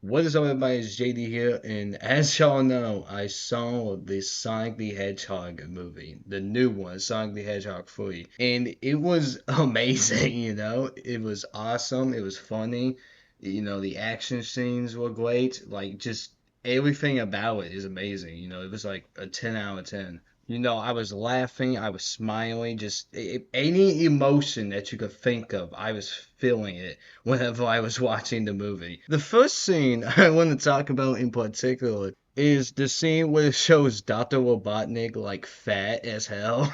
What is up, everybody? It's JD here, and as y'all know, I saw the Sonic the Hedgehog movie, the new one, Sonic the Hedgehog 3, and it was amazing, It was awesome, it was funny, the action scenes were great, like, just everything about it is amazing, it was like a 10 out of 10. I was laughing, I was smiling, just any emotion that you could think of, I was feeling it whenever I was watching the movie. The first scene I want to talk about in particular is the scene where it shows Dr. Robotnik like fat as hell.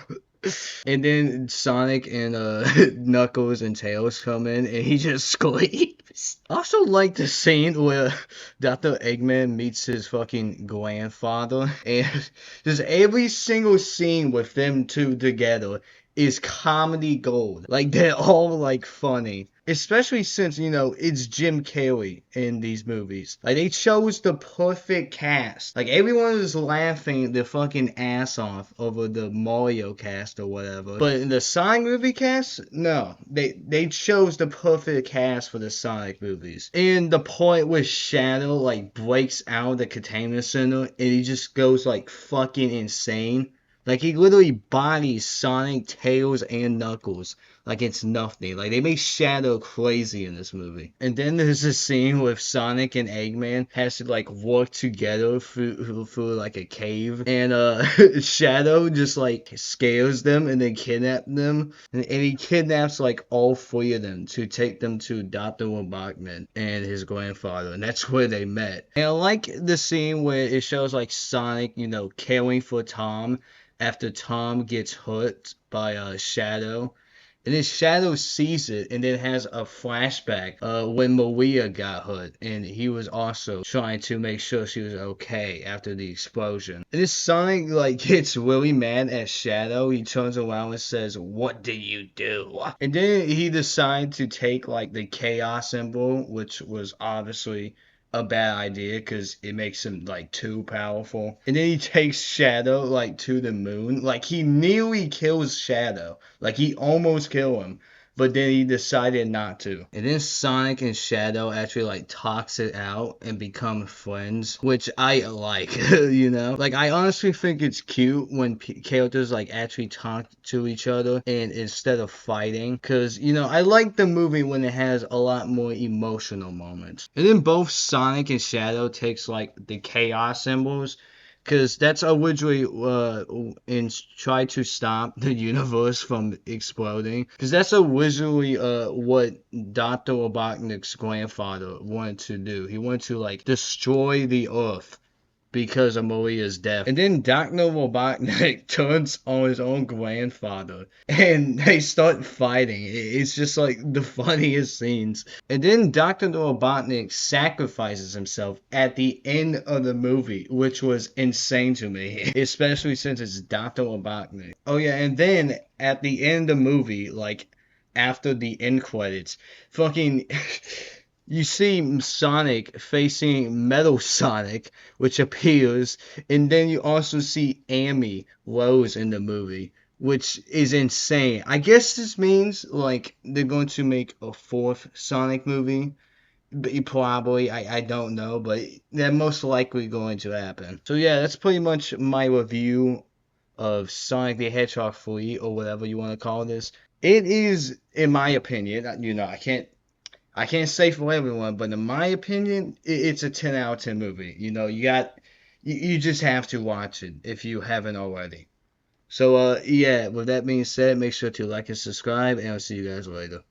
And then Sonic and Knuckles and Tails come in and he just screams. I also like the scene where Dr. Eggman meets his fucking grandfather, and just every single scene with them two together is comedy gold. Like, they're all like funny. Especially since, it's Jim Carrey in these movies. Like, they chose the perfect cast. Like, everyone is laughing their fucking ass off over the Mario cast or whatever. But in the Sonic movie cast, no. They chose the perfect cast for the Sonic movies. And the point where Shadow, like, breaks out of the containment center and he just goes, like, fucking insane. Like, he literally bodies Sonic, Tails, and Knuckles like it's nothing. Like, they make Shadow crazy in this movie. And then there's a scene with Sonic and Eggman has to, like, work together through like, a cave. And, Shadow just, like, scares them and then kidnaps them. And he kidnaps, like, all three of them to take them to Dr. Robotnik and his grandfather. And that's where they met. And I like the scene where it shows, like, Sonic, caring for Tom after Tom gets hurt by Shadow. And then Shadow sees it and then has a flashback when Maria got hurt. And he was also trying to make sure she was okay after the explosion. And then Sonic, like, gets really mad at Shadow. He turns around and says, "What do you do?" And then he decides to take, like, the Chaos symbol, which was obviously a bad idea because it makes him like too powerful. And then he takes Shadow like to the moon. Like, he nearly kills Shadow. Like, he almost killed him. But then he decided not to. And then Sonic and Shadow actually like talks it out and become friends, which I like, Like, I honestly think it's cute when characters like actually talk to each other and instead of fighting. Because, I like the movie when it has a lot more emotional moments. And then both Sonic and Shadow takes like the chaos symbols, because that's originally in try to stop the universe from exploding. Because that's originally what Dr. Robotnik's grandfather wanted to do. He wanted to like destroy the Earth because of Maria's death. And then Dr. Robotnik turns on his own grandfather and they start fighting. It's just like the funniest scenes. And then Dr. Robotnik sacrifices himself at the end of the movie, which was insane to me, especially since it's Dr. Robotnik. Oh yeah, and then at the end of the movie, like after the end credits, fucking you see Sonic facing Metal Sonic, which appears, and then you also see Amy Rose in the movie, which is insane. I guess this means, like, they're going to make a fourth Sonic movie. Probably, I don't know, but they're most likely going to happen. So yeah, that's pretty much my review of Sonic the Hedgehog 3, or whatever you want to call this. It is, in my opinion, I can't say for everyone, but in my opinion, it's a 10 out of 10 movie. You just have to watch it if you haven't already. So, yeah, with that being said, make sure to like and subscribe, and I'll see you guys later.